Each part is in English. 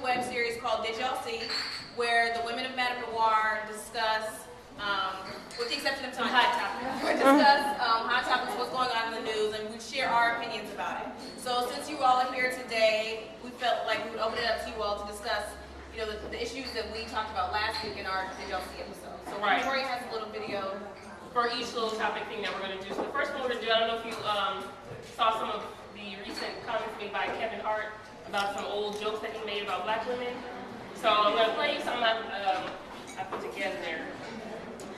web series called Did Y'all See, where the women of Madame discuss, with the exception of time, hot topics, we discuss hot topics, what's going on in the news, and we share our opinions about it. So since you all are here today, we felt like we would open it up to you all to discuss, you know, the issues that we talked about last week in our Did Y'all See episode. So Victoria has a little video for each little topic thing that we're going to do. So the first one we're going to do, I don't know if you saw some of the recent comments made by Kevin Hart about some old jokes that he made about black women. So I'm going to play you some I put together there,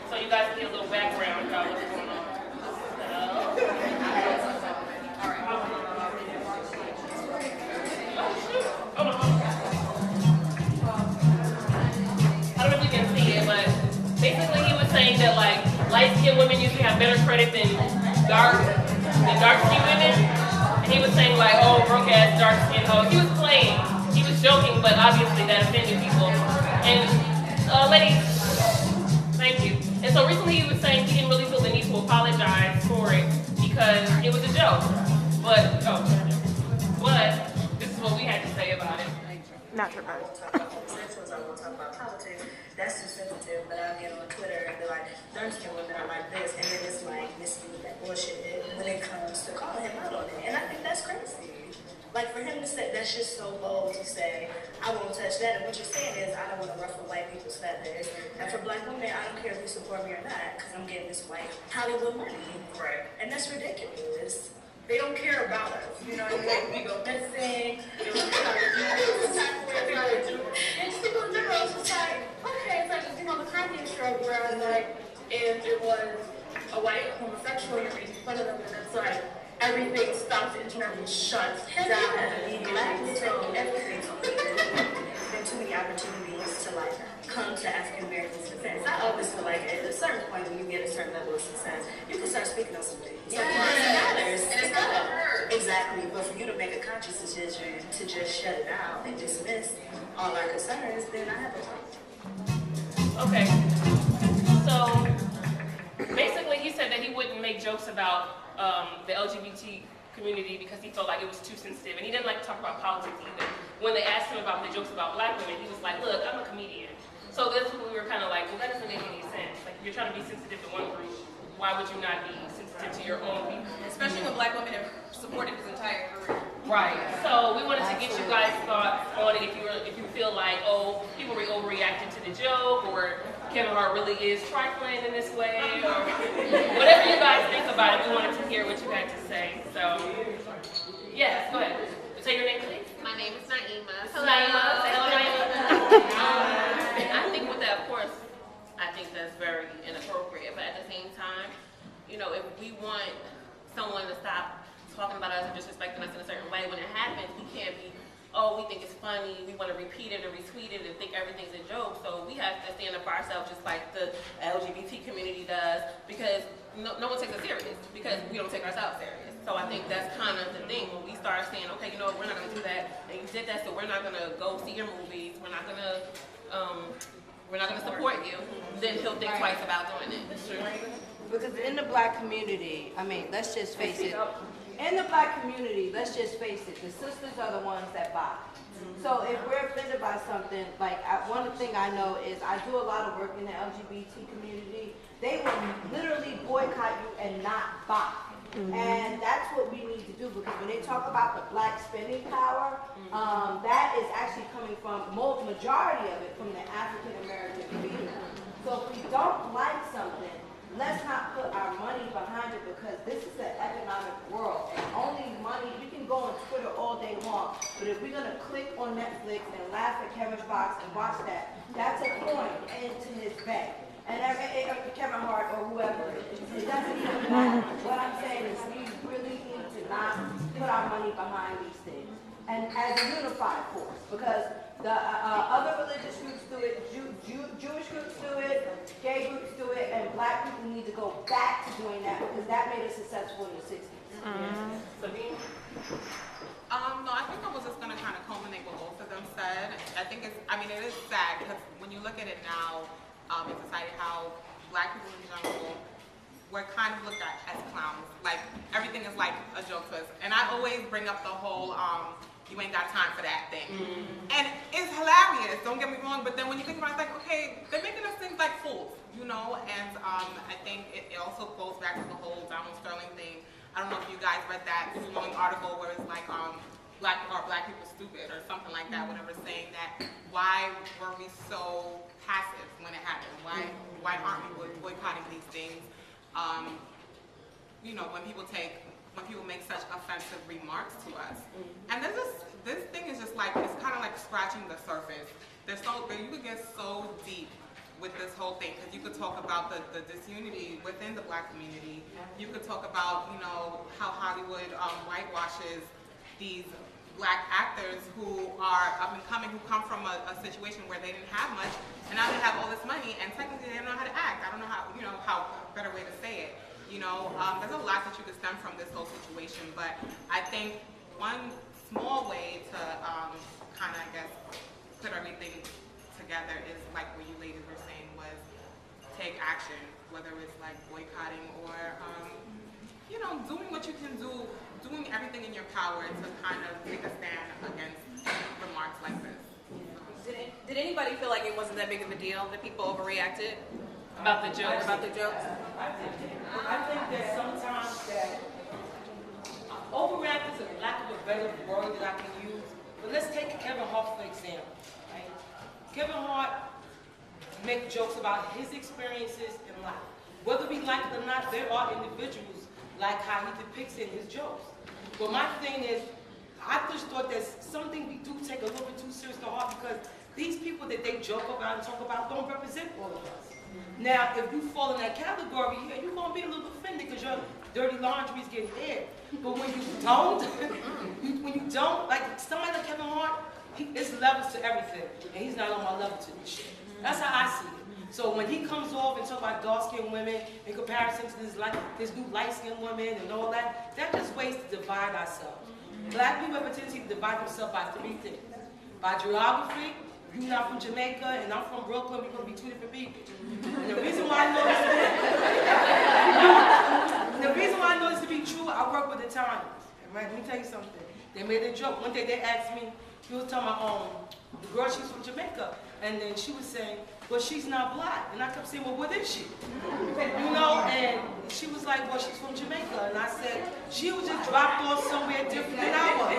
so you guys can get a little background about what's going on. All right. Oh, shoot. Hold on. I don't know if you can see it, but basically he was saying that like light-skinned women usually have better credit than dark-skinned women. And he was saying like, oh, broke-ass dark-skinned hoe. He was playing. He was joking, but obviously that offended people. And ladies, thank you. And so recently he was saying he didn't really feel the need to apologize for it because it was a joke. But this is what we had to say about it. Not your bad. I won't talk about politics. That's too sensitive. But I'll get on Twitter and be like, dark-skinned women are like this, and then it's like missing with that bullshit when it comes to calling him out on it. And I think that's crazy. Like for him to say, that's just so bold to say, I won't touch that. And what you're saying is, I don't want to ruffle white people's feathers. And for black women, I don't care if you support me or not, because I'm getting this white Hollywood money. Right. And that's ridiculous. They don't care about us, you know what I mean? We go missing, they don't care how to do. And just people in general, it's just like, okay, it's like, you know, the Kanye show where like, if it was a white homosexual, you're making fun of them, and it's like, everything stops, the internet shuts down. Everything. There's been too many opportunities to like, come to African Americans' defense. I always feel like at a certain point when you get a certain level of success, you can start speaking on some things. Yes. It matters. And it's not hurt. Exactly. But for you to make a conscious decision to just shut it out and dismiss all our concerns, then I have a problem. Okay. So basically he said that he wouldn't make jokes about the LGBT community because he felt like it was too sensitive. And he didn't like to talk about politics either. When they asked him about the jokes about black women, he was like, look, I'm a comedian. So that's when we were kind of like, well, that doesn't make any sense. Like, if you're trying to be sensitive to one group, why would you not be sensitive to your own people? especially when black women have supported his entire career. Right. So we wanted to get you guys' thoughts on it. If you feel like, oh, people were overreacting to the joke, or Kevin Hart really is trifling in this way, or whatever you guys think about it, we wanted to hear what you had to say. So, yes, go ahead. Say your name, please. My name is Naima. Hello, Naima. Say hello, Naima. I think with that, of course, I think that's very inappropriate. But at the same time, you know, if we want someone to stop talking about us and disrespecting us in a certain way, when it happens, we can't be, oh, we think it's funny, we want to repeat it and retweet it and think everything's a joke. So we have to stand up for ourselves just like the LGBT community does, because no one takes us serious, because we don't take ourselves serious. So I think that's kind of the thing when we start saying, okay, you know, we're not going to do that, and you did that, so we're not going to go see your movies, we're not going to support you, then he'll think twice about doing it. Because in the black community, I mean, let's just face it. In the black community, let's just face it, the sisters are the ones that buy. So if we're offended by something, like one thing I know is I do a lot of work in the LGBT community. They will literally boycott you and not buy. And that's what we need to do, because when they talk about the black spending power, that is actually coming from, majority of it, from the African American community. So if we don't like something, let's not put our money behind it, because this is an economic world. And only money, we can go on Twitter all day long, but if we're going to click on Netflix and laugh at Kevin's box and watch that, that's a coin into his bank. And Kevin Hart or whoever, it doesn't even matter. What I'm saying is we really need to not put our money behind these things. And as a unified force, because the other religious groups do it, Jewish groups do it, gay groups do it, and black people need to go back to doing that, because that made us successful in the 60s. Sabine? No, I think I was just going to kind of culminate what both of them said. I think it is sad, because when you look at it now, in society, how black people in general, we're kind of looked at as clowns. Like, everything is like a joke to us. And I always bring up the whole, you ain't got time for that thing. And it's hilarious. don't get me wrong, but then when you think about it, it's like, okay, they're making us think like fools, you know? And I think it also goes back to the whole Donald Sterling thing. I don't know if you guys read that long article where it's like, black people stupid or something like that, whatever, saying that why were we so passive when it happened? Why aren't we boycotting these things? You know, when people make such offensive remarks to us. And this thing is just like, it's kind of like scratching the surface. You could get so deep with this whole thing, because you could talk about the disunity within the black community. You could talk about, you know, how Hollywood whitewashes these black actors who are up and coming, who come from a situation where they didn't have much, and now they have all this money, and technically they don't know how to act. I don't know how better way to say it. You know, there's a lot that you could stem from this whole situation, but I think one small way to kind of, I guess, put everything together is like what you ladies were saying, was take action, whether it's like boycotting or, you know, doing what you can do, doing everything in your power to kind of take a stand against remarks like this. Did anybody feel like it wasn't that big of a deal, that people overreacted? About the jokes? About the jokes? I think that sometimes that overreact is a lack of a better word that I can use. But let's take Kevin Hart for example. Right? Kevin Hart makes jokes about his experiences in life. Whether we like it or not, there are individuals like how he depicts in his jokes. But my thing is, I just thought that something we do take a little bit too serious to heart, because these people that they joke about and talk about don't represent all of us. Now, if you fall in that category, yeah, you're going to be a little offended because your dirty laundry is getting aired. But when you don't, like somebody like Kevin Hart, it's levels to everything. And he's not on my level to this shit. That's how I see it. So when he comes off and talk about dark-skinned women in comparison to this new light-skinned women and all that, that just ways to divide ourselves. Black people have a tendency to divide themselves by three things. By geography, you're not from Jamaica and I'm from Brooklyn, we're going to be two different people. And the reason why I know this to be true, I work with Italians. Right? Let me tell you something. They made a joke. One day they asked me, he was talking about the girl, she's from Jamaica. And then she was saying, well, she's not black. And I kept saying, well, what is she? You know, and she was like, well, she's from Jamaica. And I said, she was just dropped off somewhere different than I was.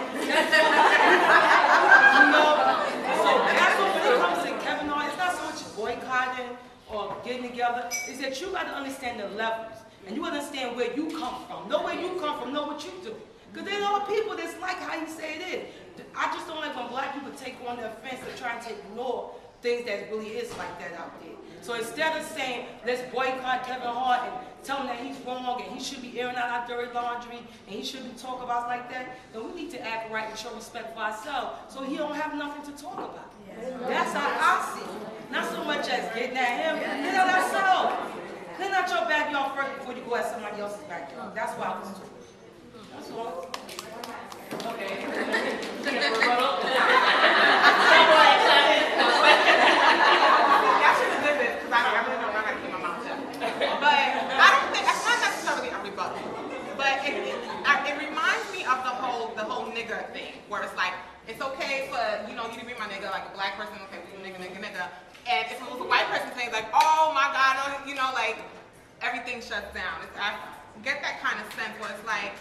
You know? So that's what, when it comes to Kevin Hart, it's not so much boycotting or getting together. It's that you got to understand the levels. And you understand where you come from. Know where you come from, know what you do. Because there are people that's like how you say it is. I just don't like when black people take on the offense and try to ignore things that really is like that out there. So instead of saying, let's boycott Kevin Hart and tell him that he's wrong and he should be airing out our dirty laundry and he shouldn't talk about us like that, then we need to act right and show respect for ourselves so he don't have nothing to talk about. That's how I see it. Not so much as getting at him. Clean out ourselves. Clean out your backyard first before you go at somebody else's backyard. That's why I was doing. That's all. Okay. I should have did this because I really don't know how to keep my mouth shut. But I don't think, it's not necessarily a rebuttal. But it reminds me of the whole nigger thing, where it's like, it's okay for, you know, you to be my nigga, like a black person, okay, we nigga. And if it was a white person saying like, oh my God, you know, like, everything shuts down. I get that kind of sense where it's like,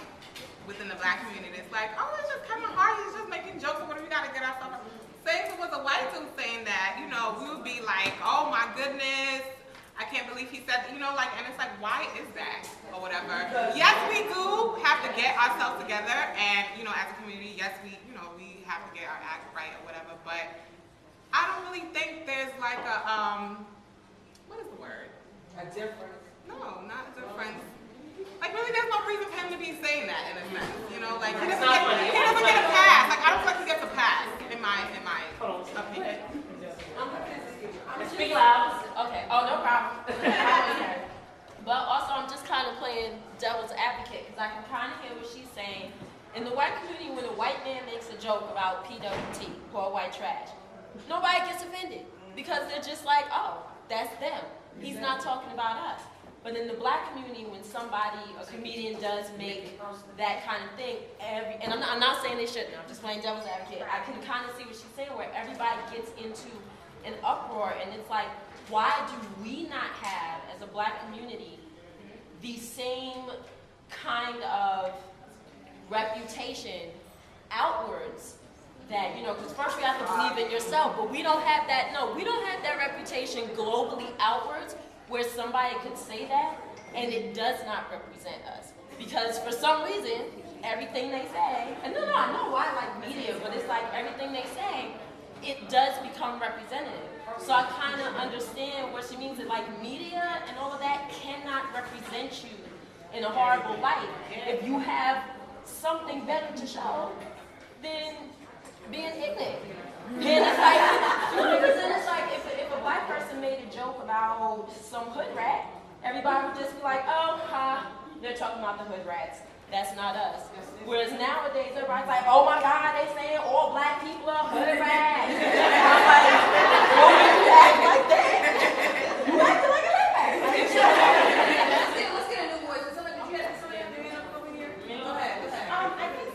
within the black community, it's like, oh, it's just Kevin Hart, he's just making jokes, what do we gotta get ourselves? Say if it was a white dude saying that, you know, we would be like, oh my goodness, I can't believe he said that, you know, like, and it's like, why is that, or whatever. Yes, we do have to get ourselves together, and, you know, as a community, yes, we have to get our act right or whatever, but I don't really think there's like a, what is the word? A difference. No, not a difference. Like, really, there's no reason for him to be saying that in a sense, you know? Like, he doesn't get a pass. Like, I don't feel like he gets a pass, in my opinion. Speak loud. Okay. Oh, no problem. But also, I'm just kind of playing devil's advocate because I can kind of hear what she's saying. In the white community, when a white man makes a joke about PWT, poor white trash, nobody gets offended because they're just like, oh, that's them. He's not talking about us. But in the black community, when a comedian does make that kind of thing, and I'm not saying they shouldn't, I'm just playing devil's advocate, I can kind of see what she's saying, where everybody gets into an uproar, and it's like, why do we not have, as a black community, the same kind of reputation outwards that, because first you have to believe in yourself, but we don't have that, we don't have that reputation globally outwards where somebody could say that and it does not represent us. Because for some reason, everything they say, and I know why I like media, but it's like everything they say, it does become representative. So I kind of understand what she means, that like media and all of that cannot represent you in a horrible light. If you have something better to show than being ignorant. Then it's like, if a black person made a joke about some hood rat, everybody would just be like, oh, they're talking about the hood rats. That's not us. Whereas nowadays, everybody's like, oh my God, they saying all black people are hood rats. I'm like, well, when you act like that, you acting like a hood rat. Let's get a new voice. Somebody, did you have somebody over here? Go ahead.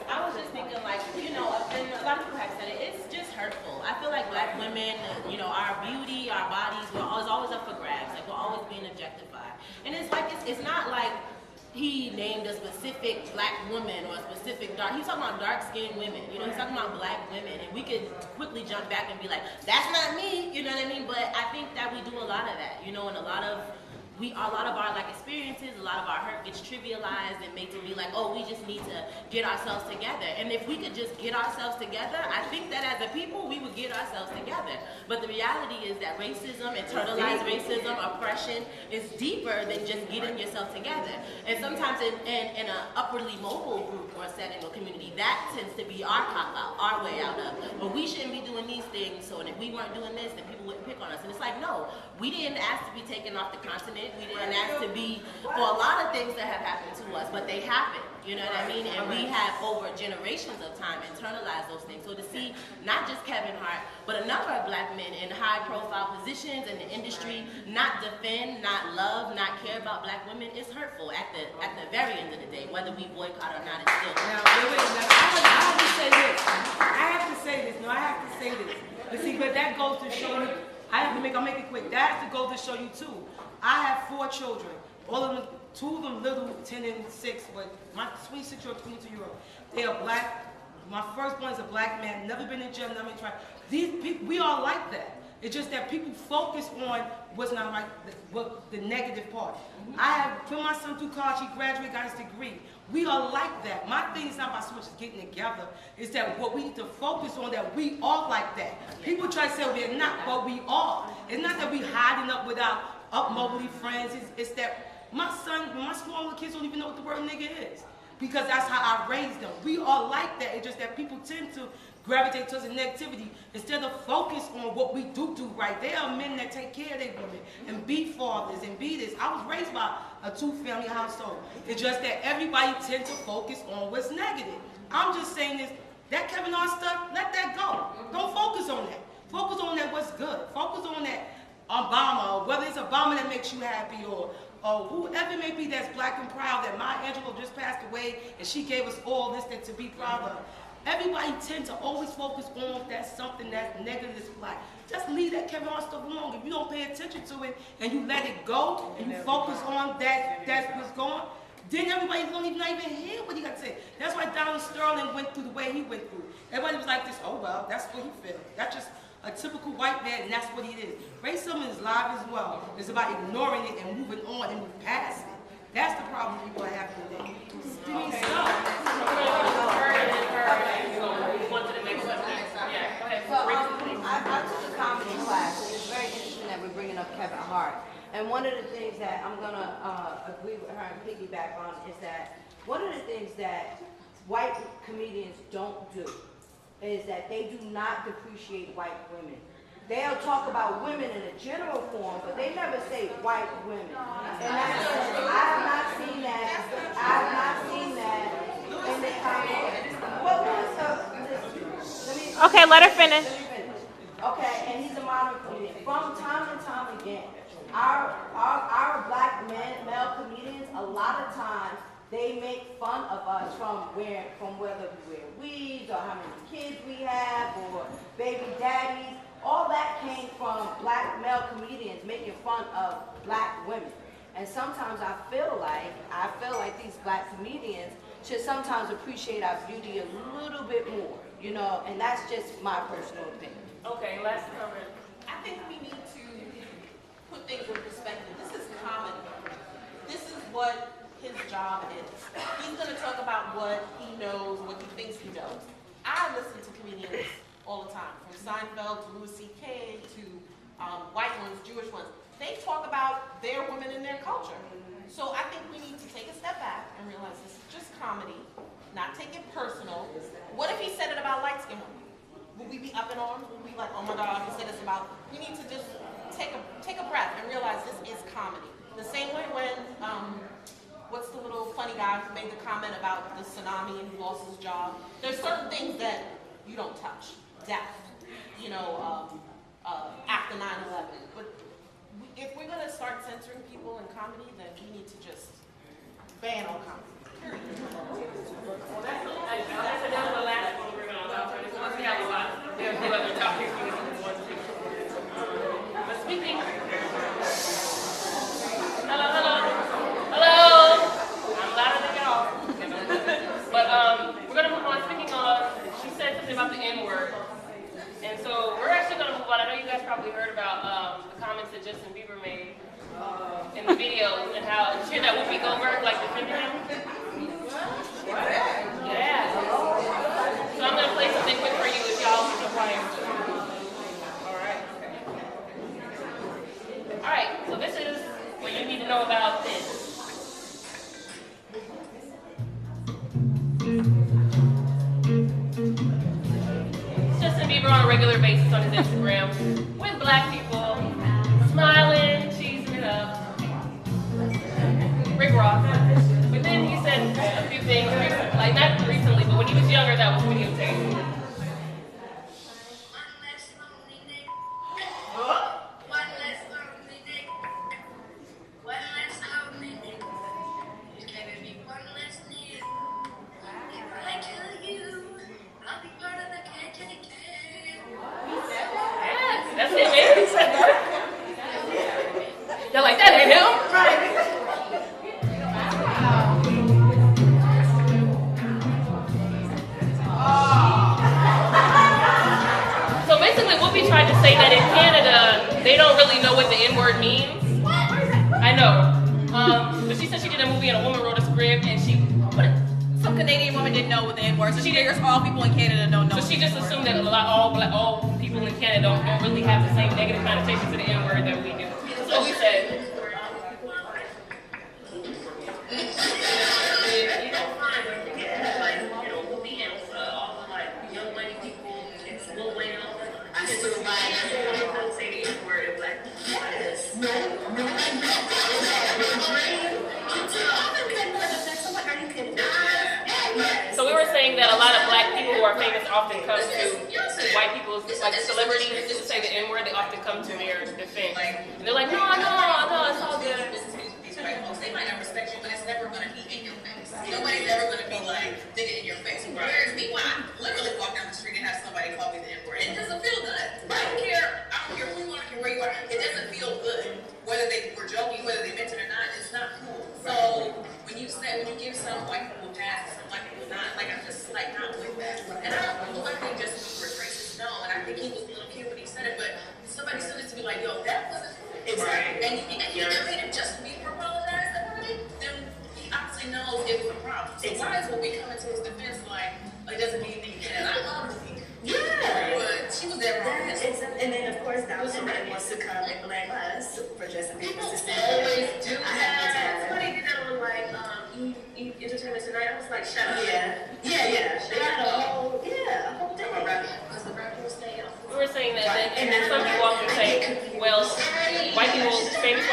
I was just thinking, like, and a lot of people have said it, it's just hurtful. I feel like black women, our beauty, our bodies, is always up for grabs. Like, we're always being objectified. And it's like, it's not like he named a specific black woman or a specific dark, he's talking about dark-skinned women, he's talking about black women, and we could quickly jump back and be like, that's not me, you know what I mean? But I think that we do a lot of that, and a lot of our like experiences, a lot of our hurt gets trivialized and made to be like, oh, we just need to get ourselves together. And if we could just get ourselves together, I think that as a people, we would get ourselves together. But the reality is that racism, internalized racism, oppression is deeper than just getting yourself together. And sometimes in an upwardly mobile group or setting or community, that tends to be our cop-out, our way out of. But we shouldn't be doing these things, so if we weren't doing this, then people wouldn't pick on us. And it's like, no, we didn't ask to be taken off the continent. We didn't ask to be for a lot of things that have happened to us, but they happened, you know what I mean? And we have over generations of time internalized those things. So to see not just Kevin Hart, but a number of black men in high profile positions in the industry not defend, not love, not care about black women is hurtful at the very end of the day, whether we boycott or not, it's still. Now, I have to say this. But see, but that goes to show you, I'll make it quick. That has to go to show you too. I have 4 children. All of them, 2 of them little, 10 and 6, but my 26-year-old, 22-year-old, they are black. My firstborn is a black man, never been in jail, never been tried. These people, we are like that. It's just that people focus on what's not right, the negative part. I have put my son through college, he graduated, got his degree. We are like that. My thing is not about so much as getting together, it's that what we need to focus on, that we are like that. People try to say we're not, but we are. It's not that we hiding up with our up-mobility friends, it's that my small little kids don't even know what the word nigga is. Because that's how I raised them. We are like that. It's just that people tend to gravitate towards the negativity instead of focus on what we do right. There are men that take care of their women and be fathers and be this. I was raised by a 2-family household. It's just that everybody tends to focus on what's negative. I'm just saying this, that Kevin Hart stuff, let that go. Don't focus on that. Focus on that what's good. Focus on that Obama, or whether it's Obama that makes you happy, or whoever it may be that's black and proud, that Maya Angelou just passed away and she gave us all this to be proud of. Everybody tends to always focus on that's something that's negative that's black. Just leave that Kevin Hart stuff alone. If you don't pay attention to it and you let it go and you focus on that's what's going, then everybody's not even hear what he got to say. That's why Donald Sterling went through the way he went through. Everybody was like this, oh well, that's what he felt. That's just a typical white man, and that's what he is. Racism is live as well. It's about ignoring it and moving on and moving past it. That's the problem people are having today. I took a comedy class, and it's very interesting that we're bringing up Kevin Hart. And one of the things that I'm going to agree with her and piggyback on is that one of the things that white comedians don't do is that they do not depreciate white women. They'll talk about women in a general form, but they never say white women. And I have not seen that. I have not seen that in the comments. Okay, let her finish. Okay, and he's a modern comedian. From time to time again, our black male comedians, a lot of times, they make fun of us from whether we wear weaves or how many kids we have or baby daddies. All that came from black male comedians making fun of black women. And sometimes I feel like these black comedians should sometimes appreciate our beauty a little bit more, you know, and that's just my personal opinion. Okay, last comment. I think we need to put things in perspective. This is comedy. This is what his job is. He's going to talk about what he knows, what he thinks he knows. I listen to comedians all the time, from Seinfeld to Louis C.K. to white ones, Jewish ones. They talk about their women and their culture. So I think we need to take a step back and realize this is just comedy, not take it personal. What if he said it about light-skinned women? Would we be up in arms? Would we be like, oh my God, he said this about... We need to just take a breath and realize this is comedy. The same way when, what's the little funny guy who made the comment about the tsunami and he lost his job? There's certain things that you don't touch. Death, you know, after 9/11. But if we're going to start censoring people in comedy, then we need to just ban all comedy. Well, that's the last one we're going to allow for this. We have a lot. We have 2 other topics. But speaking... Hello. I'm louder than y'all. But we're going to move on. Speaking of, she said something about the N-word. And so we're actually going to move on. I know you guys probably heard about the comments that Justin Bieber made in the video and how she heard that Whoopi Goldberg like defended him. Yeah. So I'm going to play something quick for you if y'all are quiet. All right. So this is what you need to know about this. Justin Bieber on a regular basis on his Instagram with black people, smiling, cheesing it up. Rick Ross. But then he said a few things, like not recently, but when he was younger, that was videotaped. That's it, man. Y'all like that, ain't him? Right. So basically, Whoopi tried to say that in Canada, they don't really know what the N-word means. I know. But she said she did a movie and a woman wrote a script and she put it. Some Canadian woman didn't know what the N-word, so she figures all people in Canada don't know. So she just assumed that all people in Canada don't really have the same negative connotation to the N-word that we do. So we said. So we were saying that a lot of black people who are famous often come to white people's, like celebrities, to say the N-word, they often come to their defense. And they're like, no, it's all good. These white folks, they might not respect you, but it's never going to be in your face. Nobody's ever going to be like, digging in your face. Whereas me, when I literally walk down the street and have somebody call me the N-word, it doesn't feel good. I don't care who you are, I don't care where you are. It doesn't feel good. Whether they were joking, whether they meant it or not, it's not cool. So when you give some white people pass, some white people not, like I'm just like not with that. And I don't think just Bieber was racist, no. And I think he was a little kid when he said it, but somebody said it to me like, yo, that wasn't cool. Exactly. And you made it Justin Bieber apologize about it, then he obviously knows it was a problem. So why is when we come into his defense like it doesn't mean that you can? I love her. Yeah. But she was there wrong. And then of course now somebody wants to come and blame us for Justin Bieber's always do that. Somebody did that on like Entertainment Tonight. I was like, shut up. Yeah. They had a whole day. Because the rap was staying up. We were saying that, and then some people often say, well, famous white people say the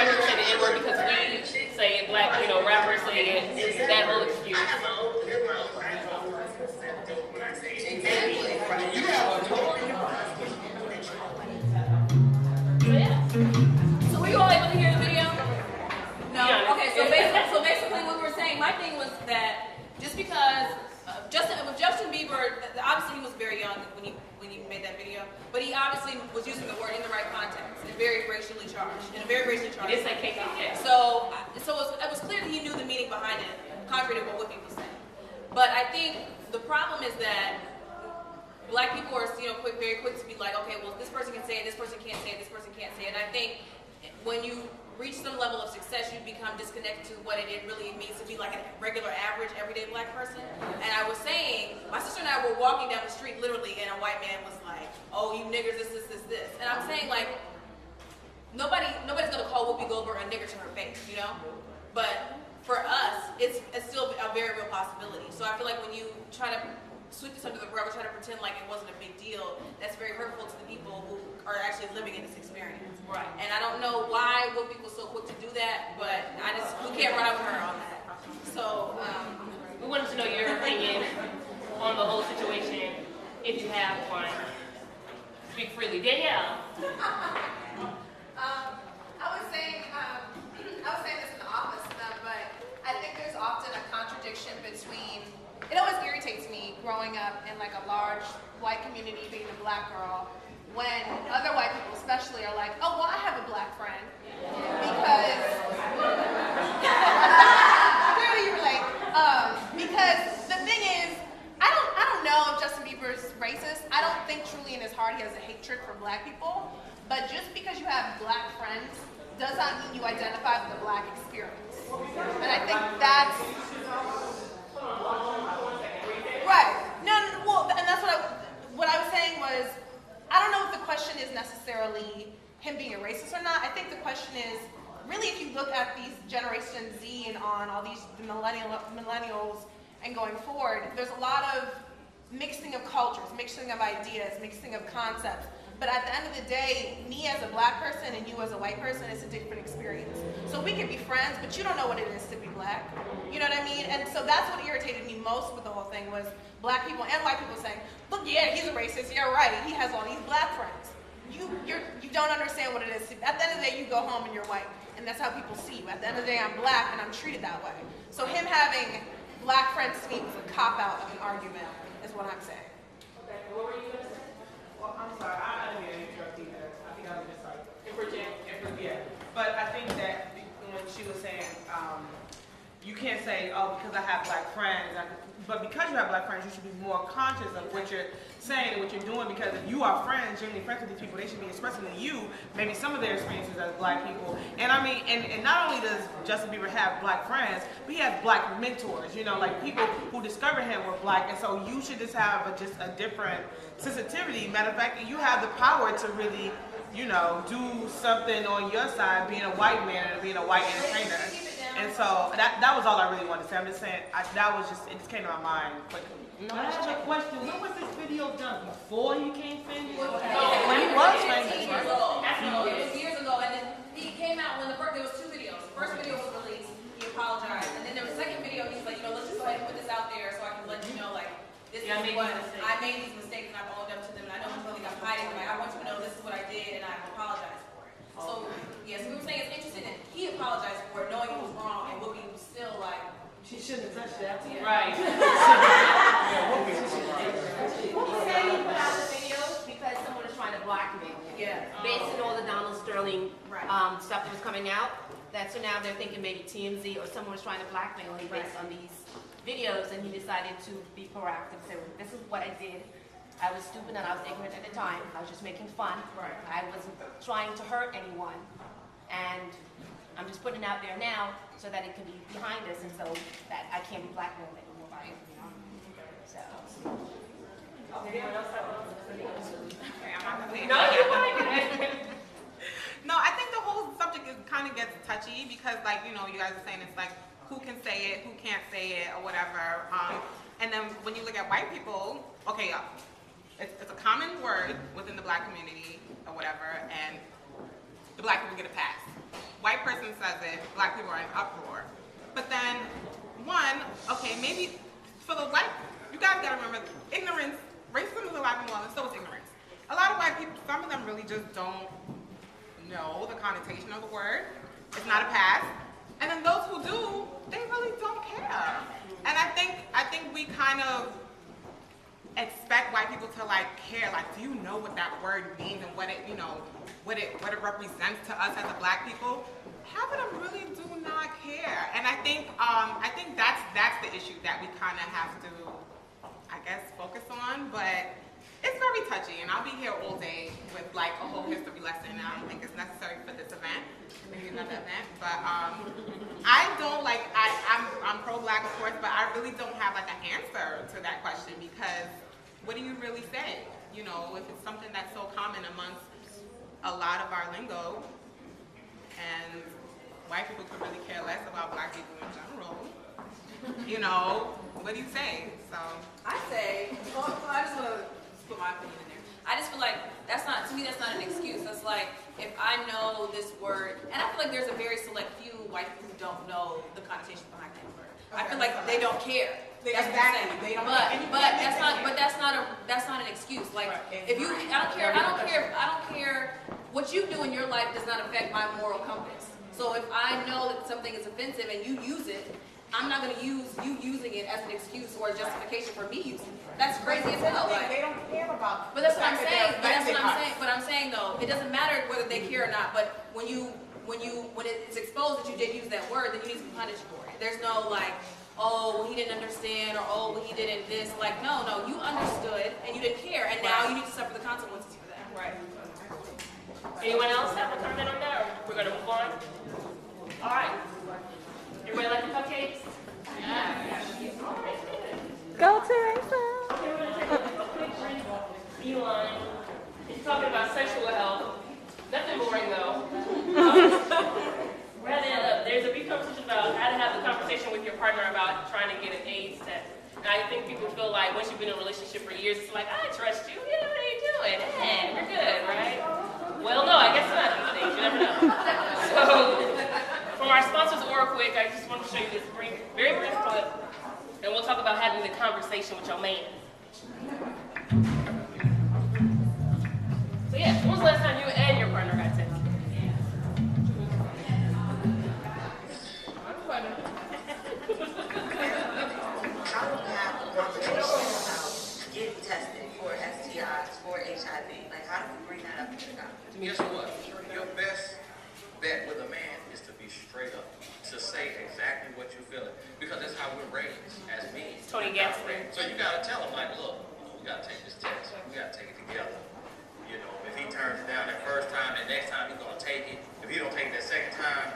N-word because we say it, black, rappers say it, that whole excuse. So yeah. So were you all able to hear my thing was that just because Justin Bieber, obviously he was very young when he made that video, but he obviously was using the word in the right context and very racially charged, in a very racially charged. He did say KKK. So it was clear that he knew the meaning behind it, contrary to what people say. But I think the problem is that Black people are, very quick to be like, okay, well, this person can say it, this person can't say it, this person can't say it. And I think when you reach some level of success, you become disconnected to what it really means to be like a regular, average, everyday Black person. And I was saying, my sister and I were walking down the street literally, and a white man was like, oh, you niggers, this. And I'm saying, like, nobody's gonna call Whoopi Goldberg a nigger to her face, But for us, it's still a very real possibility. So I feel like when you try to sweep this under the rug or try to pretend like it wasn't a big deal, that's very hurtful to the people who are actually living in this experience. Right. And I don't know why Whoopi was so quick to do that, but we can't ride with her on that. So, we wanted to know your opinion on the whole situation, if you have one. Speak freely. Danielle. I was saying this in the office to them, but I think there's often a contradiction between, it always irritates me growing up in like a large white community being a Black girl, when other white people especially are like, oh, well, I have a Black friend, because, clearly you relate, because the thing is, I don't know if Justin Bieber's racist. I don't think truly in his heart he has a hatred for Black people, but just because you have Black friends does not mean you identify with the Black experience. And I think that's right. No, well, and that's what I was saying was, I don't know if the question is necessarily him being a racist or not. I think the question is, really, if you look at these Generation Z and on all these millennials and going forward, there's a lot of mixing of cultures, mixing of ideas, mixing of concepts. But at the end of the day, me as a Black person and you as a white person, it's a different experience. So we can be friends, but you don't know what it is to be Black. You know what I mean? And so that's what irritated me most with the whole thing was Black people and white people saying, look, yeah, he's a racist, you're right, he has all these Black friends. You don't understand what it is. At the end of the day, you go home and you're white, and that's how people see you. At the end of the day, I'm Black and I'm treated that way. So him having Black friends to me was a cop-out of an argument, is what I'm saying. Okay, what were you going to say? Well, I'm sorry, I didn't mean to interrupt either. I think I was just like, yeah. But I think that when she was saying, you can't say, oh, because I have Black friends, but because you have Black friends, you should be more conscious of what you're saying and what you're doing, because if you are friends, genuinely friends with these people, they should be expressing to you maybe some of their experiences as Black people. And I mean, and not only does Justin Bieber have Black friends, but he has Black mentors, like people who discovered him were Black, and so you should just have just a different sensitivity. Matter of fact, you have the power to really, do something on your side, being a white man and being a white entertainer. And so that was all I really wanted to say. I'm just saying, it just came to my mind quickly. No, I have a question. When was this video done? Before he became famous? When he was famous, It was years ago, and then he came out when there was two videos. The first video was released, he apologized, and then there was a second video, he's like, let's just go ahead and put this out there so I can let you know, like, this is what I made these mistakes and I've owned up to them, and I don't really think I'm hiding them. I want you to know this is what I did and I apologize for it. So, yes, we were saying it's interesting that he apologized for it, knowing he was wrong, and Whoopi was still like, She shouldn't have touched that. yeah. Right. He said he put out the videos because someone was trying to blackmail him. Yeah. Based on all the Donald Sterling Right. stuff that was coming out, so now they're thinking maybe TMZ or someone was trying to blackmail him based on these videos, and he decided to be proactive. So this is what I did. I was stupid and I was ignorant at the time. I was just making fun. Right. I wasn't trying to hurt anyone. And I'm just putting it out there now so that it can be behind us and so that I can't be blackmailed anymore by it, So. No, I think the whole subject kind of gets touchy because, you guys are saying it's like, who can say it, who can't say it, or whatever. And then when you look at white people, okay, it's a common word within the Black community or whatever, and the Black people get a pass. White person says it, Black people are in uproar. But then, maybe for the white, you guys gotta remember, ignorance, racism is alive and well, and so is ignorance. A lot of white people, some of them really just don't know the connotation of the word. It's not a pass. And then those who do, they really don't care. And I think we kind of expect white people to like care. Like, do you know what that word means and what it, you know, what it represents to us as a black people? Half of them really do not care. And I think that's the issue that we kind of have to, I guess, focus on. But it's very touchy, and I'll be here all day with like a whole history lesson. And I don't think it's necessary for this event, maybe another event. But I don't like, I'm pro-black, of course, but I really don't have like an answer to that question, because what do you really say? You know, if it's something that's so common amongst a lot of our lingo, and white people could really care less about black people in general, you know, what do you say? So I say, well, I just want to put my opinion in there. I just feel like that's not, to me, that's not an excuse. That's like, if I know this word, and I feel like there's a very select few white people who don't know the connotation behind that word. I feel like they don't care. That's what I'm saying. They don't But that's not an excuse. Like, if you, I don't care what you do in your life does not affect my moral compass. So if I know that something is offensive and you use it, I'm not going to use you using it as an excuse or a justification for me using it. That's crazy as hell. Like, they don't care about. but that's what I'm saying. But I'm saying though, it doesn't matter whether they care or not. But when it's exposed that you did use that word, then you need to be punished for it. There's no like, oh, well, he didn't understand, or oh, well, he didn't this. Like, no, you understood and you didn't care, and now you need to suffer the consequences for that. Right. Anyone else have a comment on that, or we're going to move on? All right. Everybody like the cupcakes? Yeah. All right. Go Teresa. Okay, we're going to take a quick brief beeline. It's talking about sexual health. Nothing boring though. There's a big conversation about how to have a conversation with your partner about trying to get an AIDS test. And I think people feel like once you've been in a relationship for years, it's like, I trust you. Yeah, what are you doing? Hey, you're good, right? Well, no, I guess not these days. You never know. So, from our sponsors, Quick, I just want to show you this very brief clip, and we'll talk about having the conversation with your man. So yeah, when was the last time you and your partner got tested? Getting tested for STIs, for HIV. Like, how do we bring that up to the doctor? Guess what? Your best bet with a man is to be straight up, to say exactly what you're feeling, because that's how we're raised as men. Tony Gadsden. So you gotta tell him, like, look, we gotta take this test. We gotta take it together. You know, if he turns it down that first time, and next time he's gonna take it. If he don't take it that second time,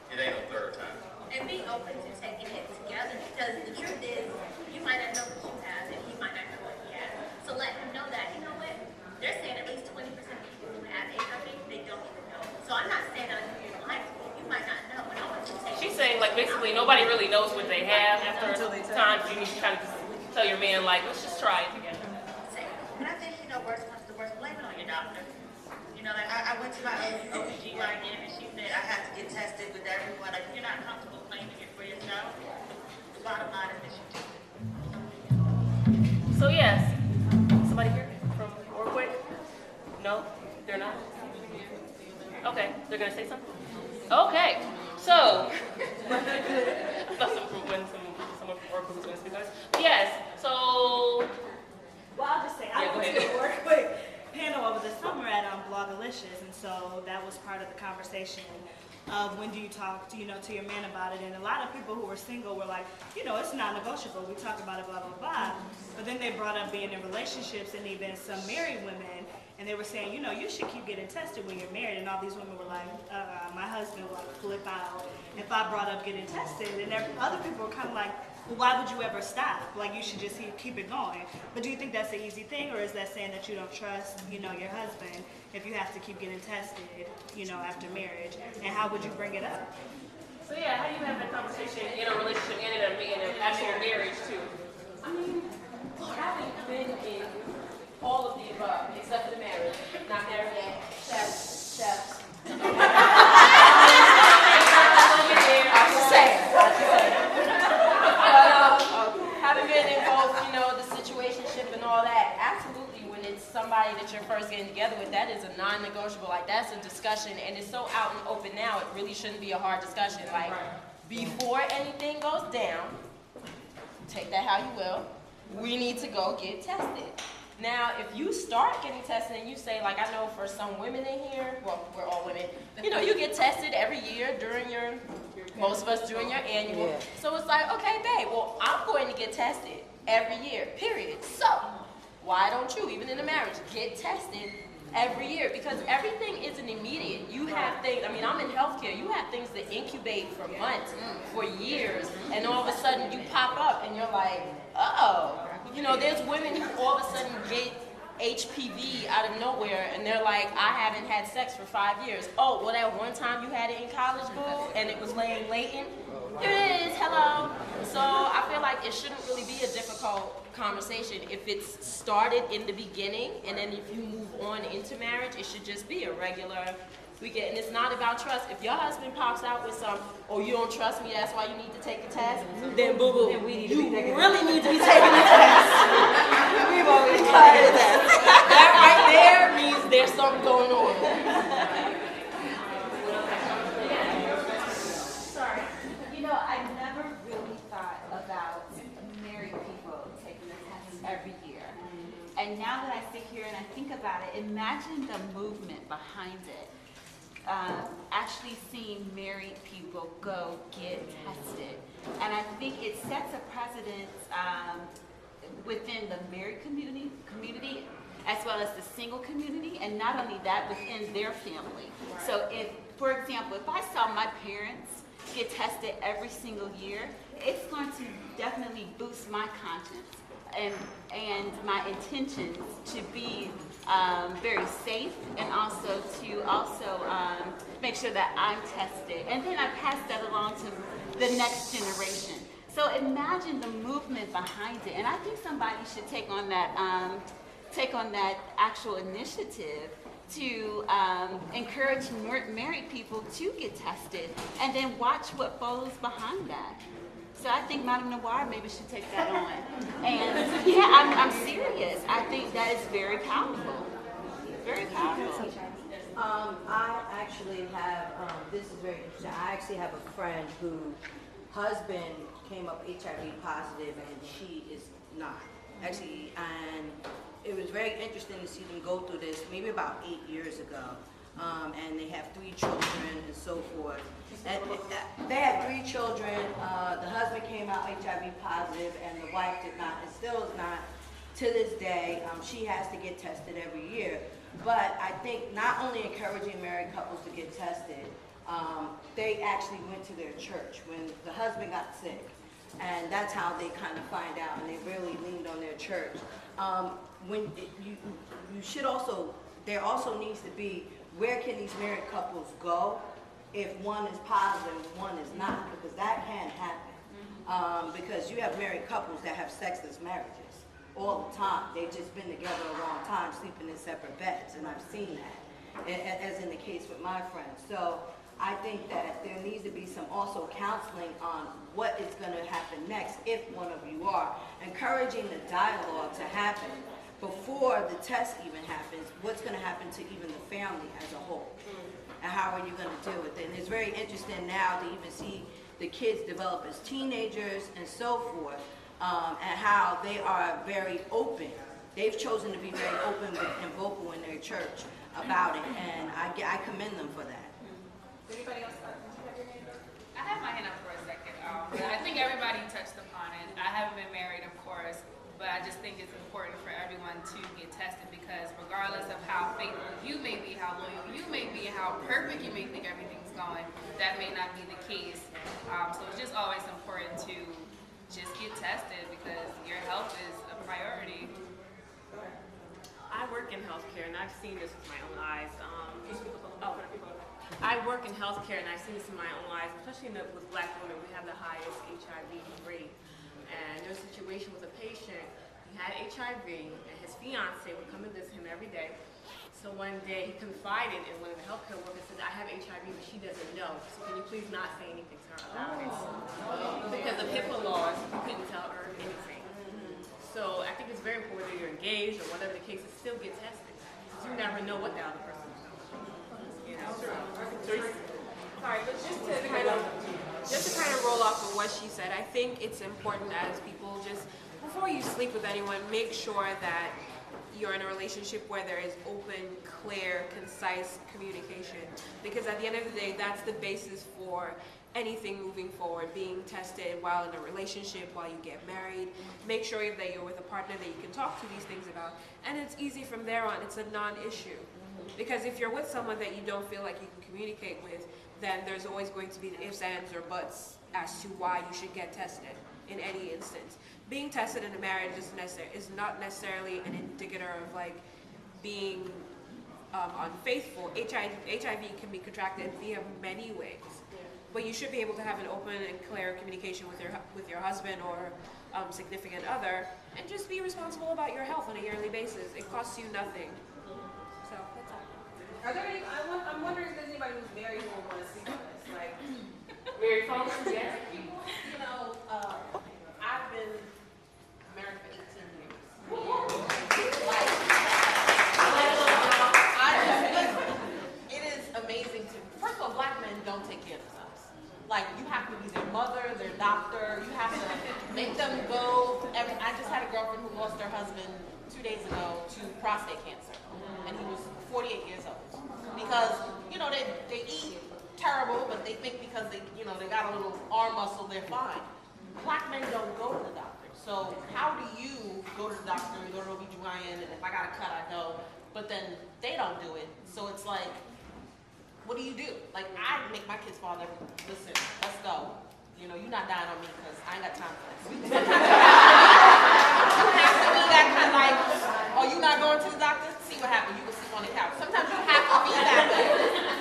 it ain't no third time. And be open to taking it together, because the truth is, you might not know what you have, and he might not know what he has. So let him know that, you know what, they're saying at least 20% of people who have HIV, they don't even know. So I'm not saying that you're in high school, you might not know, and I want you to take She's saying, like, basically nobody really knows what they have after times. You need to kind of just tell your man, like, let's just try it together. And I think, you know, worst comes to worst, blame it on your doctor. You know, like, I went to my OBGYN, and she said I have to get tested with everyone. Like, if you're not comfortable claiming it for yourself, the bottom line is that you do it. So yes, somebody here from Quick? No, they're not. Okay, they're gonna say something. Okay, so I thought someone from Oracle was gonna speak on this. But yes, so well, I'll just say I went to a Quick panel over the summer at Blogalicious, and so that was part of the conversation of when do you talk to, to your man about it. And a lot of people who were single were like, it's not negotiable. We talk about it, blah, blah, blah. But then they brought up being in relationships, and even some married women, and they were saying, you should keep getting tested when you're married. And all these women were like, my husband will flip out if I brought up getting tested. And other people were kind of like, well, why would you ever stop? Like, you should just keep it going. But do you think that's an easy thing, or is that saying that you don't trust, your husband if you have to keep getting tested, after marriage? And how would you bring it up? So yeah, how do you have that conversation in a relationship and in an actual marriage too? I mean, having been in all of the above, except for the marriage, not married yet, chefs. Having been in both, the situationship and all that, absolutely, when it's somebody that you're first getting together with, that is a non-negotiable. Like, Like, that's a discussion, and it's so out and open now, it really shouldn't be a hard discussion. Like, before anything goes down, take that how you will, we need to go get tested. Now, if you start getting tested and you say, like, I know for some women in here, well, we're all women, you know, you get tested every year during your, most of us during your annual. Yeah. So it's like, okay, babe, well, I'm going to get tested every year, period. So, why don't you, even in a marriage, get tested every year? Because everything isn't immediate. You have things, I mean, I'm in healthcare, you have things that incubate for months, for years, and all of a sudden you pop up and you're like, oh. You know, there's women who all of a sudden get HPV out of nowhere, and they're like, I haven't had sex for 5 years. Oh, well, that one time you had it in college, boo, and it was laying latent? Here it is, hello. So I feel like it shouldn't really be a difficult conversation. If it's started in the beginning, and then if you move on into marriage, it should just be a regular, and it's not about trust. If your husband pops out with some, oh, you don't trust me, that's why you need to take the test, then boo-boo, you really need to be taking the test. We've always heard that. That right there means there's something going on. Sorry. You know, I never really thought about married people taking the test every year. And now that I sit here and I think about it, imagine the movement behind it. Actually seeing married people go get tested. And I think it sets a precedent within the married community as well as the single community, and not only that, within their family. Right. So if, for example, if I saw my parents get tested every single year, it's going to definitely boost my conscience and my intentions to be very safe, and also to make sure that I'm tested. And then I pass that along to the next generation. So imagine the movement behind it. And I think somebody should take on that actual initiative to encourage married people to get tested, and then watch what follows behind that. So I think Madame Noir maybe should take that on. And yeah, I'm serious. I think that is very powerful. Very powerful. I actually have, this is very interesting, I actually have a friend whose husband came up HIV positive and she is not. Actually, and it was very interesting to see them go through this maybe about 8 years ago. And they have 3 children and so forth. And they had 3 children. The husband came out HIV positive and the wife did not, and still is not to this day. She has to get tested every year. But I think not only encouraging married couples to get tested, they actually went to their church when the husband got sick. And that's how they kind of find out, and they really leaned on their church. You should also, there also needs to be, where can these married couples go if one is positive and one is not? Because that can happen. Because you have married couples that have sexless marriages all the time. They've just been together a long time, sleeping in separate beds, and I've seen that, as in the case with my friends. So I think that there needs to be some also counseling on what is going to happen next if one of you are. Encouraging the dialogue to happen before the test even happens, what's going to happen to even the family as a whole, and how are you going to deal with it. And it's very interesting now to even see the kids develop as teenagers and so forth, and how they are very open. They've chosen to be very open and vocal in their church about it, and I commend them for that. Anybody else? I have my hand up for a second. I think everybody touched upon it. I haven't been married, of course, but I just think it's important for everyone to get tested, because regardless of how faithful you may be, how loyal you may be, how perfect you may think everything's going, that may not be the case. So it's just always important to just get tested, because your health is a priority. I work in healthcare, and I've seen this with my own eyes. I work in healthcare, and I've seen this in my own eyes, especially with Black women. We have the highest HIV rate. And there was a situation with a patient. He had HIV, and his fiance would come and visit him every day. So one day he confided in one of the healthcare workers and said, I have HIV, but she doesn't know. So can you please not say anything to her about it? Because of HIPAA laws, you couldn't tell her anything. So I think it's very important that you're engaged, or whatever the case is, still get tested. Because you never know what the other person is. what she said. I think it's important as people just, before you sleep with anyone, make sure that you're in a relationship where there is open, clear, concise communication. Because at the end of the day, that's the basis for anything moving forward, being tested while in a relationship, while you get married. Make sure that you're with a partner that you can talk to these things about. And it's easy from there on. It's a non-issue. Because if you're with someone that you don't feel like you can communicate with, then there's always going to be the ifs, ands, or buts as to why you should get tested in any instance. Being tested in a marriage is not necessarily an indicator of like being unfaithful. HIV can be contracted via many ways, but you should be able to have an open and clear communication with your husband or significant other, and just be responsible about your health on a yearly basis. It costs you nothing. So that's all. Are there any? I'm wondering if there's anybody who's married who will want to speak on this. Like, married folks, yes. You know, I've been married for 18 years. It is amazing to. First of all, black men don't take care of themselves. Like, you have to be their mother, their doctor. You have to make them go. I just had a girlfriend who lost her husband 2 days ago to prostate cancer, and he was 48 years old. Because, you know, they eat terrible, but they think because they got a little arm muscle, they're fine. Black men don't go to the doctor. So how do you go to the doctor and go to OB/GYN, and if I got a cut, I go, but then they don't do it. So it's like, what do you do? Like, I make my kids' father, listen, let's go. You know, you're not dying on me because I ain't got time for this. Sometimes you have to be that kind of like, oh, you not going to the doctor? See what happens. You can sleep on the couch. Sometimes you have to be that way.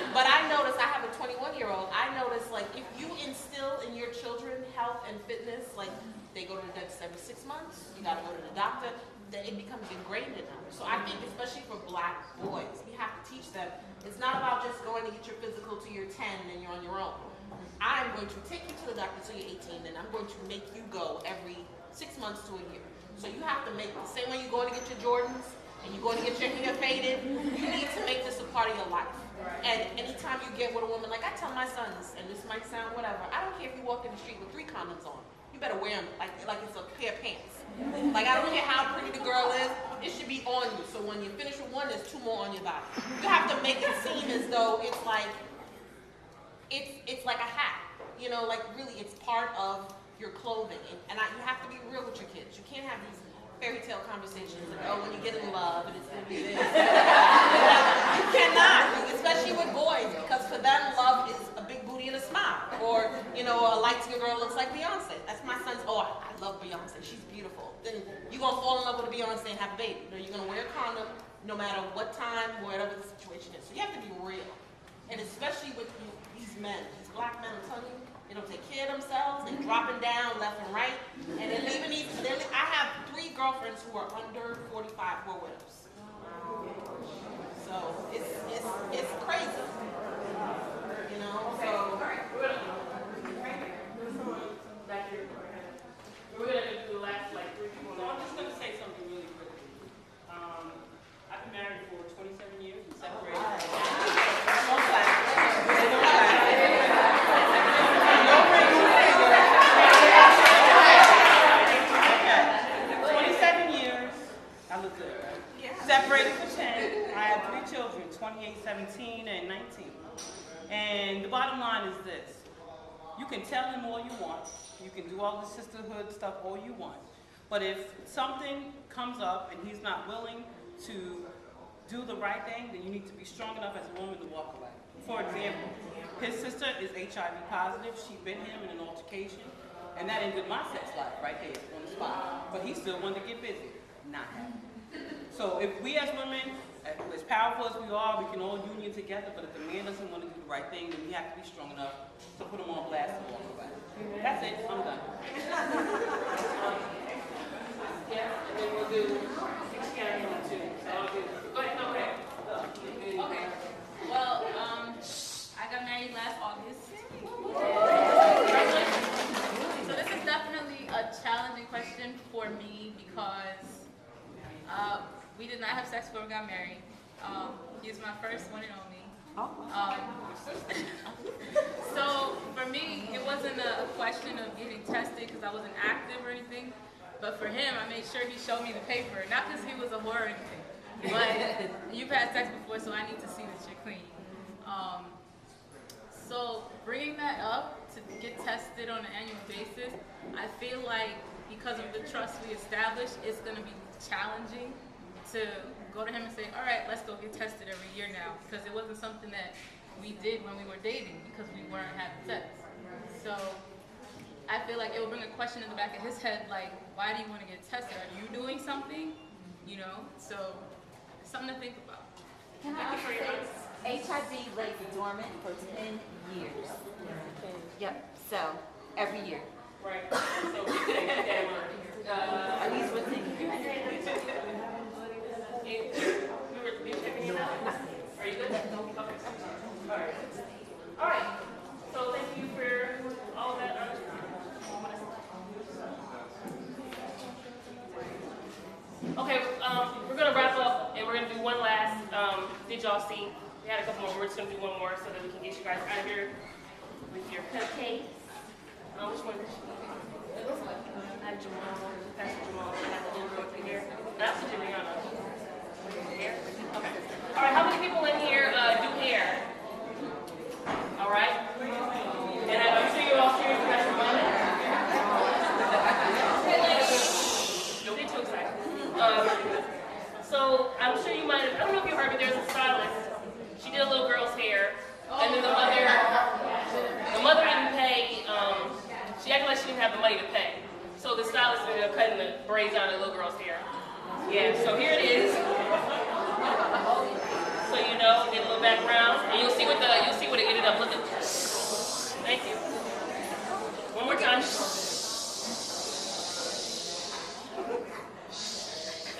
But I notice, I have a 21-year-old, I notice, like, if you instill in your children health and fitness, like, they go to the dentist every 6 months, you gotta go to the doctor, then it becomes ingrained in them. So I think, especially for black boys, we have to teach them, it's not about just going to get your physical till you're 10 and you're on your own. I'm going to take you to the doctor till you're 18, and I'm going to make you go every 6 months to a year. So you have to make, the same way you're going to get your Jordans, and you're going to get your hair faded, you need to make this a part of your life. And anytime you get with a woman, like I tell my sons, and this might sound whatever, I don't care if you walk in the street with 3 condoms on. You better wear them like it's a pair of pants. Like, I don't care how pretty the girl is, it should be on you. So when you finish with one, there's 2 more on your body. You have to make it seem as though it's like a hat. You know, like really it's part of your clothing. And you have to be real with your kids. You can't have these fairy tale conversations like, oh, when you get in love and it's going to be this. You cannot, especially with boys, because for them, love is a big booty and a smile. Or, you know, a light-skinned girl looks like Beyonce. That's my son's, oh, I love Beyonce. She's beautiful. Then you're going to fall in love with a Beyonce and have a baby. You know, you're going to wear a condom no matter what time, whatever the situation is. So you have to be real. And especially with these men, these black men, I'm telling you, they don't take care of themselves. They're dropping down left and right. And they're leaving these, I have 3 girlfriends who are under 45 who are widows. So it's crazy. You know, so. We're going to do the last like 3 people. So I'm just going to say something really quickly. I've been married for 27 years and separated. Separated for 10. I have 3 children, 28, 17, and 19. And the bottom line is this. You can tell him all you want. You can do all the sisterhood stuff all you want. But if something comes up and he's not willing to do the right thing, then you need to be strong enough as a woman to walk away. For example, his sister is HIV positive. She bit him in an altercation. And that ended my sex life right there on the spot. But he still wanted to get busy. Not happening. So if we as women, as powerful as we are, we can all union together, but if the man doesn't want to do the right thing, then we have to be strong enough to put him on blast and walk away. That's it. I'm done. Yeah, and then we'll do 6 county on 2. So I'll do. Go ahead. Okay. Well, I got married last August. So this is definitely a challenging question for me because we did not have sex before we got married. He was my first one and only. So for me, it wasn't a question of getting tested because I wasn't active or anything. But for him, I made sure he showed me the paper, not because he was a whore or anything. But you've had sex before, so I need to see that you're clean. So bringing that up to get tested on an annual basis, I feel like because of the trust we established, it's going to be challenging to go to him and say, all right, let's go get tested every year now, because it wasn't something that we did when we were dating because we weren't having sex. So I feel like it would bring a question in the back of his head, like, why do you want to get tested? Are you doing something? You know, so it's something to think about. Can I also say, HIV lays dormant for 10 years. Yep, so every year. Right. So we can keep that in mind. Are these what's thinking? Are you good? Okay. All right. So thank you for all that. Okay, we're gonna wrap up and we're gonna do one last. Did y'all see? We had a couple more. We're just gonna do one more so that we can get you guys out of here with your cupcakes. Which one? It looks like Jamal, Pastor Jamal, has a little girl here. That's Juliana. Hair? Okay. All right, how many people in here do hair? All right. And I'm sure you're all serious about your money. Don't get too excited. So I'm sure you might have, I don't know if you heard, but there's a stylist. She did a little girl's hair. And then the mother didn't pay, she acted like she didn't have the money to pay. So the stylist ended up cutting the braids out of the little girl's hair. Yeah, so here it is. So you know, get a little background, and you'll see what it ended up looking. Thank you. One more time.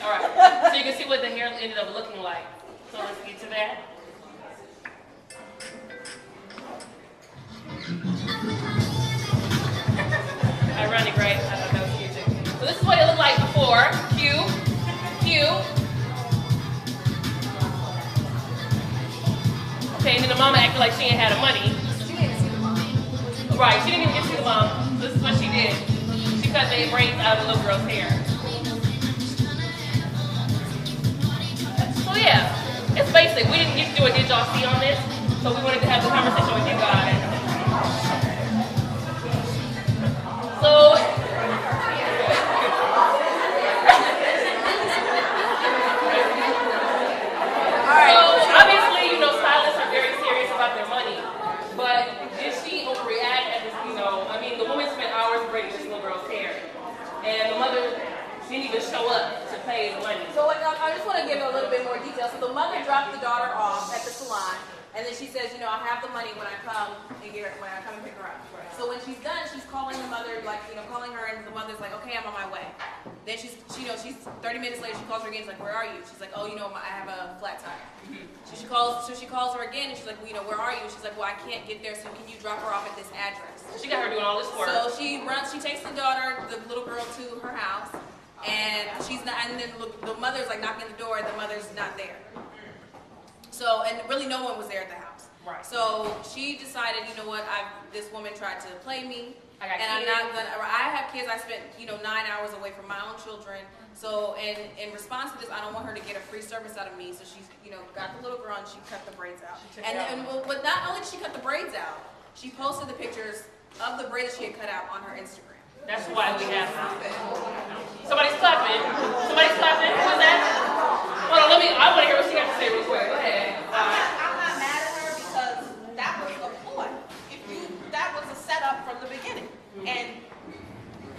All right. So you can see what the hair ended up looking like. So let's get to that. Ironic, right? I thought that was cute too. So this is what it looked like before. Cute. Okay, and then the mama acted like she ain't had the money. She didn't see the mom. Right, she didn't even get to see the mom. This is what she did. She cut the braids out of the little girl's hair. So yeah, it's basic. We didn't get to do a did y'all see on this, so we wanted to have the conversation with you guys. So obviously, you know, stylists are very serious about their money. But did she overreact at this, you know, I mean, the woman spent hours braiding this little girl's hair. And the mother didn't even show up to pay the money. So I just want to give a little bit more detail. So the mother dropped the daughter off at the salon. And then she says, you know, I have the money when I come and pick her up. Right. So when she's done, she's calling the mother, like, you know, calling her, and the mother's like, okay, I'm on my way. Then she's 30 minutes later, she calls her again. She's like, where are you? She's like, oh, you know, I have a flat tire. So she calls her again, and she's like, well, you know, where are you? She's like, well, I can't get there, so can you drop her off at this address? She got her doing all this work. So she takes the little girl to her house, and then the mother's like knocking on the door, and the mother's not there. So, and really no one was there at the house. Right. So she decided, you know what, this woman tried to play me. I got and kids. I have kids. I spent, 9 hours away from my own children. So, in response to this, I don't want her to get a free service out of me. So she's, got the little girl and she cut the braids out. But not only did she cut the braids out, she posted the pictures of the braids she had cut out on her Instagram. That's why we have her. Somebody's clapping. Who is that? Hold on, I want to hear what she got to say real quick. Go ahead. I'm not mad at her because that was a ploy. That was a setup from the beginning. And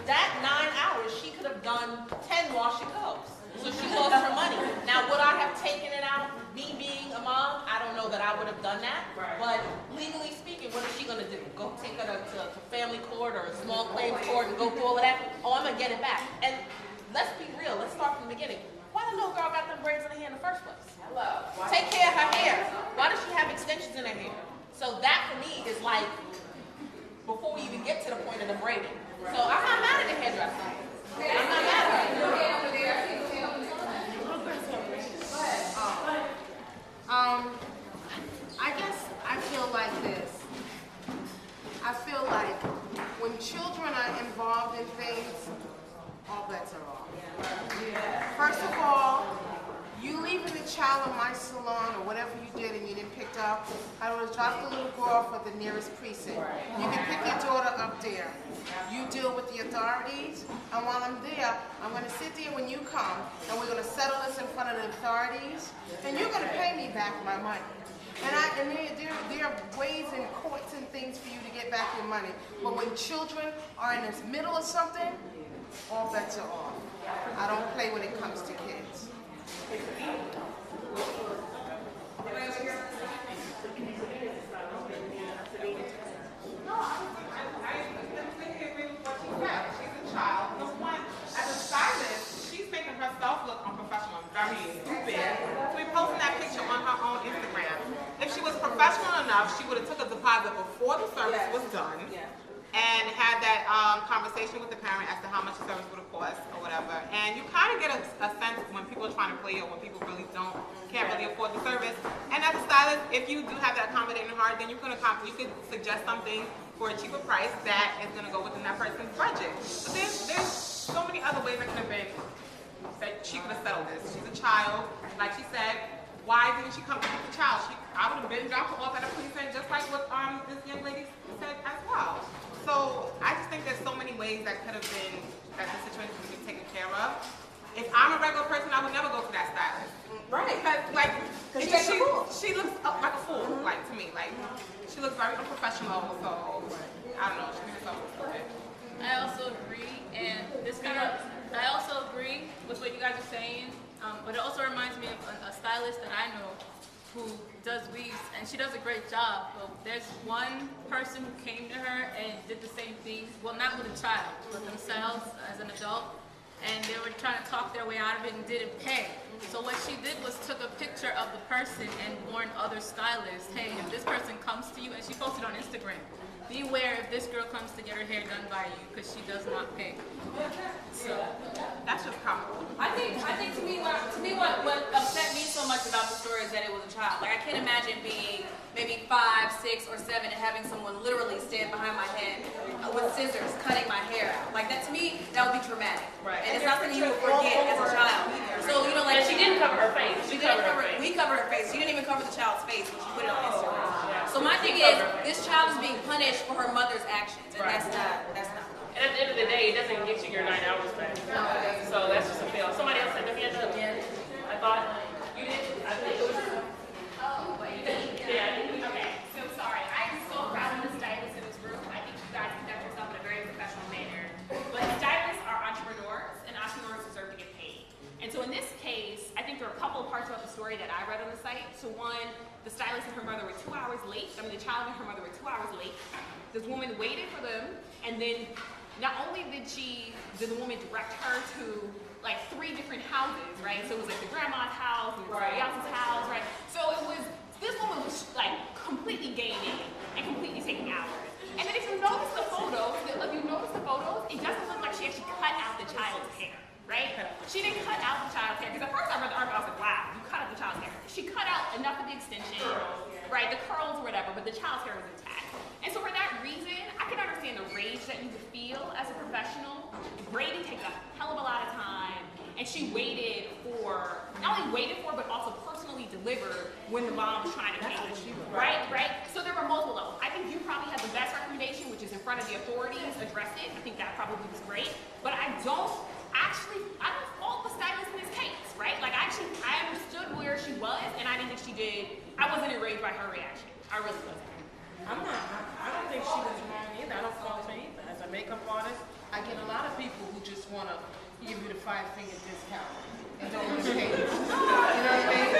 that 9 hours, she could have done 10 while she goes. So she lost her money. Now, would I have taken it out, me being a mom? I don't know that I would have done that. Right. But legally speaking, what is she going to do? Go take her to family court or a small claims court and go through all of that? Oh, I'm going to get it back. And let's be real. Let's start from the beginning. Why the little girl got them braids in her hair in the first place? Hello. Take care of her hair. Why does she have extensions in her hair? So that for me is like, before we even get to the point of the braiding. So I'm not mad at the hairdresser. I'm not mad at her. I guess I feel like this. I feel like when children are involved in things, all bets are off. First of all, you leaving the child in my salon or whatever you did and you didn't pick up, I would have dropped the little girl off at the nearest precinct. You can pick your daughter up there. You deal with the authorities, and while I'm there, I'm going to sit there when you come, and we're going to settle this in front of the authorities, and you're going to pay me back my money. And there are ways in courts and things for you to get back your money. But when children are in the middle of something, all bets are off. I don't play when it comes to kids. No, I completely agree with what she said. She's a child. Number one, as a stylist, she's making herself look unprofessional and very stupid to be posting that picture on her own Instagram. If she was professional enough, she would have took a deposit before the service was done and had that conversation with the parent as to how much the service would have cost or whatever. And you kind of get a sense when people are trying to play or when people really can't really afford the service. And as a stylist, if you do have that accommodating heart, then you could suggest something for a cheaper price that is going to go within that person's budget. But there's so many other ways that could have been that she could have settled this. She's a child, like she said. Why didn't she come to get the child? I would have been dropped off at a precinct just like what this young lady said as well. So I just think there's so many ways that could have been, that the situation could be taken care of. If I'm a regular person, I would never go to that stylist. Right. Because she looks like a fool, like to me. Like, she looks very unprofessional, so I don't know, she makes herself look stupid. I also agree, and I also agree with what you guys are saying, but it also reminds me of a stylist that I know who does weaves, and she does a great job. But there's one person who came to her and did the same thing, well, not with a child, but themselves as an adult, and they were trying to talk their way out of it and didn't pay. So what she did was took a picture of the person and warned other stylists, hey, if this person comes to you, and she posted on Instagram, beware if this girl comes to get her hair done by you, because she does not pay. So that's just comical. I think to me what upset me so much about the story is that it was a child. Like, I can't imagine being maybe 5, 6, or 7 and having someone literally stand behind my head with scissors cutting my hair out. Like, that to me, that would be traumatic. Right. And it's not something you would forget as a child. So, you know, like, and she didn't cover her face. We covered her face. She didn't even cover the child's face when she put it on Instagram. So my thing is, this child is being punished for her mother's actions, and that's not. And at the end of the day, it doesn't get you your 9 hours back. No, it doesn't. So that's just a fail. Somebody else said their hand up. Yeah. I thought you did. I think it was. Oh, wait. Yeah. Okay. So sorry. I am so proud of the stylists in this room. I think you guys conduct yourself in a very professional manner. But stylists are entrepreneurs, and entrepreneurs deserve to get paid. And so in this case, I think there are a couple of parts about the story that I read on the site. So one, the stylist and her mother were 2 hours late. I mean, the child and her mother were 2 hours late. This woman waited for them, and then not only did the woman direct her to like 3 different houses, right? So it was like the grandma's house, and somebody else's house, right? So this woman was like completely gaining and completely taking hours. And then if you notice the photos, it doesn't look like she actually cut out the child's hair, right? She didn't cut out the child's hair, because at first I read the article, I was like, wow, you cut out the child's hair. She cut out enough of the extension, right? The curls or whatever, but the child's hair was intact. And so for that reason, I can understand the rage that you would feel as a professional. Braiding takes a hell of a lot of time, and she waited for, not only waited for, but also personally delivered when the mom was trying to pay, right? So there were multiple levels. I think you probably had the best recommendation, which is in front of the authorities, address it. I think that probably was great, but I don't fault the stylist in this case, right? Like, I understood where she was, and I didn't think she did, I wasn't enraged by her reaction. I really wasn't. I don't think she was wrong either. I don't fault her either. As a makeup artist, I get a lot of people who just want to give you the 5-finger discount and don't want to pay you. You know what I mean?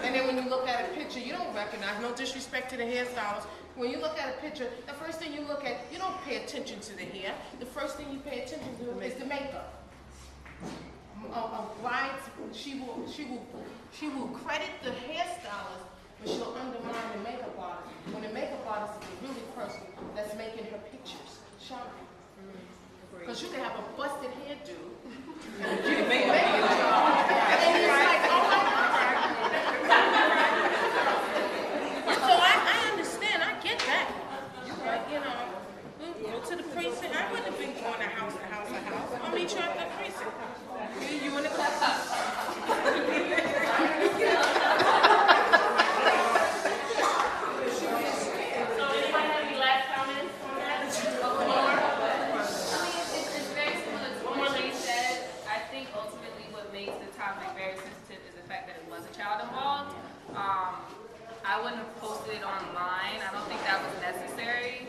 And then when you look at a picture, you don't recognize, no disrespect to the hairstylist, when you look at a picture, the first thing you look at, you don't pay attention to the hair. The first thing you pay attention to is the makeup. She will credit the hairstylist, but she'll undermine the makeup artist. When the makeup artist is the really person that's making her pictures shine. Because you can have a busted hairdo and you can make a makeup job. And then it's like, oh my God. So I online. I don't think that was necessary.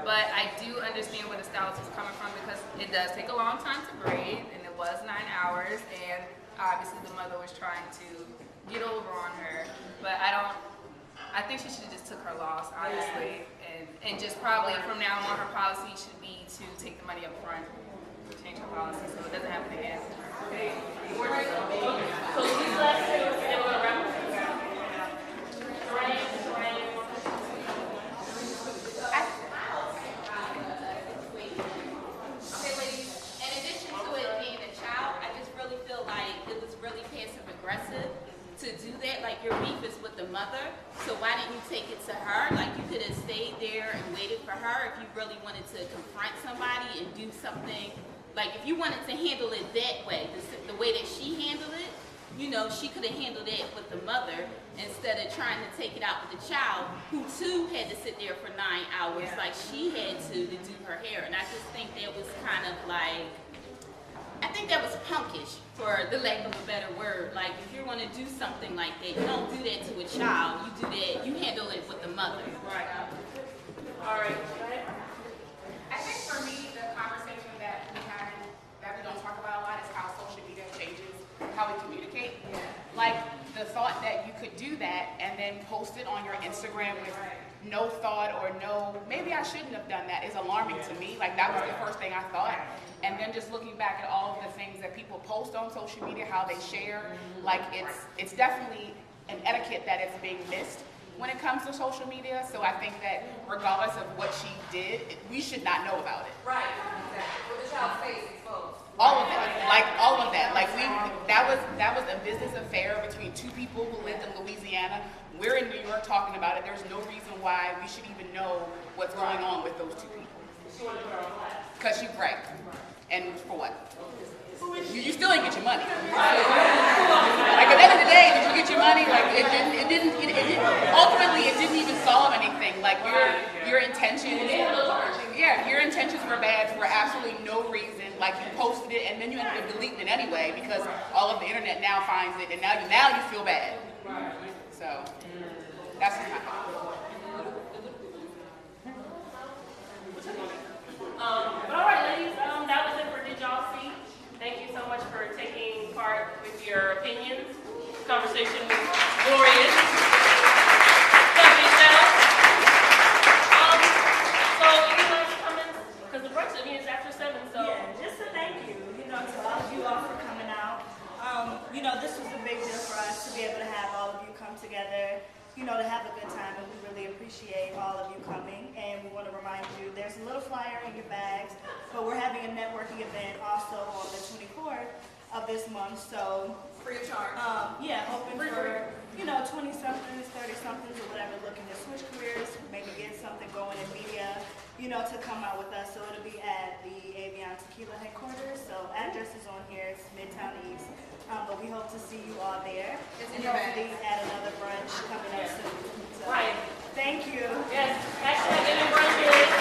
But I do understand where the stylist was coming from because it does take a long time to braid, and it was 9 hours, and obviously the mother was trying to get over on her. But I think she should have just took her loss, honestly, and just probably from now on her policy should be to take the money up front, change her policy so it doesn't happen again. Okay. So these last two, and we're gonna wrap up. Okay, ladies, in addition to it being a child, I just really feel like it was really passive aggressive to do that. Like, your beef is with the mother, so why didn't you take it to her? Like, you could have stayed there and waited for her if you really wanted to confront somebody and do something. Like, if you wanted to handle it that way, the way that she handled it, you know, she could have handled it with the mother instead of trying to take it out with the child, who too had to sit there for 9 hours like she had to do her hair. And I just think that was kind of like, I think that was punkish, for the lack of a better word. Like, if you're going to do something like that, you don't do that to a child. You do that, you handle it with the mother. Right. All right. I think for me, the conversation that we had, that we don't talk about a lot, is how social media changes how we communicate. Like, the thought that you could do that and then post it on your Instagram with no thought or no, maybe I shouldn't have done that, is alarming to me. Like, that was the first thing I thought. And then just looking back at all of the things that people post on social media, how they share, like, it's definitely an etiquette that is being missed when it comes to social media. So I think that regardless of what she did, we should not know about it. Right, exactly. With the child's face exposed. All of that, like all of that. Like, that was a business affair between two people who lived in Louisiana. We're in New York talking about it. There's no reason why we should even know what's going on with those two people. Because she bragged. And for what? You still didn't get your money. Like, at the end of the day, did you get your money? Like, ultimately, it didn't even solve anything. Like, your intentions, your intentions were bad for absolutely no reason. Like, you posted it and then you ended up deleting it anyway because all of the internet now finds it, and now you feel bad. So that's just my thought. But all right, ladies, that was it for Did Y'all See? Thank you so much for taking part with your opinions. Conversation was glorious. So any last comments? Because the brunch, it's after 7, so. Yeah, just a thank you, to all of you all for coming out. This was a big deal for us to be able to have all of you come together, to have a good time, and we really appreciate all of you coming. And we want to remind you, there's a little flyer in your bags, but we're having a networking event also on the 24th of this month, so free of charge. Open for 20-somethings, 30-somethings, or whatever, looking to switch careers, maybe get something going in media, to come out with us. So it'll be at the Avion Tequila headquarters. So address is on here. It's Midtown East. But we hope to see you all there. And hopefully at another brunch coming up soon. So, right. Thank you. Yes. #brunch.